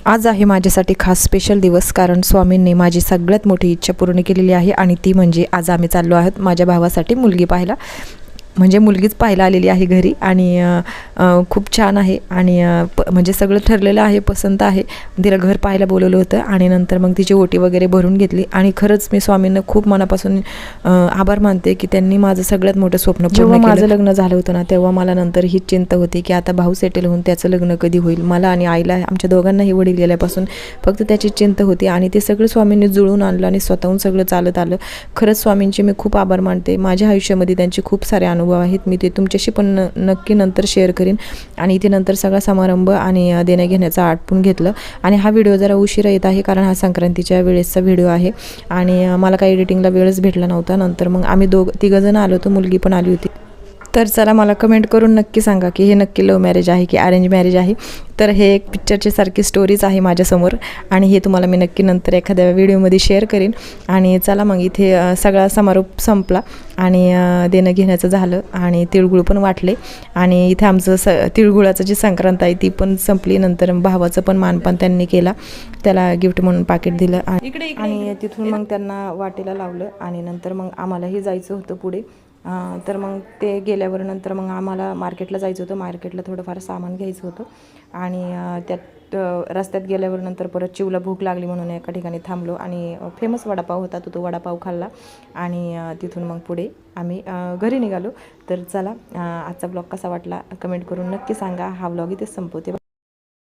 आज आहे माझ्यासाठी खास स्पेशल दिवस, कारण स्वामींनी माझी सगळ्यात मोठी इच्छा पूर्ण केलेली आहे आणि ती म्हणजे आज आम्ही चाललो आहोत माझ्या भावासाठी मुलगी पाहायला. म्हणजे मुलगीच पाहायला आलेली आहे घरी आणि खूप छान आहे आणि म्हणजे सगळं ठरलेलं आहे, पसंत आहे. तिला घर पाहायला बोलवलं होतं आणि नंतर मग तिची ओटी वगैरे भरून घेतली आणि खरंच मी स्वामींना खूप मनापासून आभार मानते की त्यांनी माझं सगळ्यात मोठं स्वप्न पूर्ण केलं. माझं लग्न झालं होतं ना, तेव्हा मला नंतर ही चिंता होती की आता भाऊ सेटल होऊन त्याचं लग्न कधी होईल. मला आणि आईला, आमच्या दोघांनाही वडील गेल्यापासून फक्त त्याची चिंता होती आणि ते सगळं स्वामींनी जुळून आणलं आणि स्वतःहून सगळं चालत आलं. खरंच स्वामींचे मी खूप आभार मानते. माझ्या आयुष्यामध्ये त्यांचे खूप सारे अनुभव आहेत, मी ते तुमच्याशी पण नक्की नंतर शेअर करीन. आणि इथे नंतर सगळा समारंभ आणि देण्या घेण्याचा आटपून घेतलं आणि हा व्हिडिओ जरा उशिरा येत आहे कारण हा संक्रांतीच्या वेळेसचा व्हिडिओ आहे आणि मला काही एडिटिंगला वेळच भेटला नव्हता. नंतर मग आम्ही तिघंजण आलो होतो, मुलगी पण आली होती. तर चला, मला कमेंट करून नक्की सांगा की हे नक्की लव्ह मॅरेज आहे की अरेंज मॅरेज आहे. तर हे एक पिक्चरची सारखी स्टोरीज आहे माझ्यासमोर आणि हे तुम्हाला मी नक्की नंतर एखाद्या व्हिडिओमध्ये शेअर करीन. आणि चला मग इथे सगळा समारोप संपला आणि देणं घेण्याचं झालं आणि तिळगुळ पण वाटले आणि इथे आमचं तिळगुळाचं जी संक्रांत आहे ती पण संपली. नंतर भावाचं पण मानपान त्यांनी केला, त्याला गिफ्ट म्हणून पाकिट दिलं आणि तिथून मग त्यांना वाटेला लावलं आणि नंतर मग आम्हालाही जायचं होतं पुढे. तर मग ते गेल्यावर नंतर मग आम्हाला मार्केटला जायचं होतं. मार्केटला थोडंफार सामान घ्यायचं होतं आणि त्यात रस्त्यात गेल्यावर नंतर परत चिवला भूक लागली म्हणून एका ठिकाणी थांबलो आणि फेमस वडापाव होता, तो वडापाव खाल्ला आणि तिथून मग पुढे आम्ही घरी निघालो. तर चला, आजचा ब्लॉग कसा वाटला कमेंट करून नक्की सांगा. हा ब्लॉग इथेच संपवते.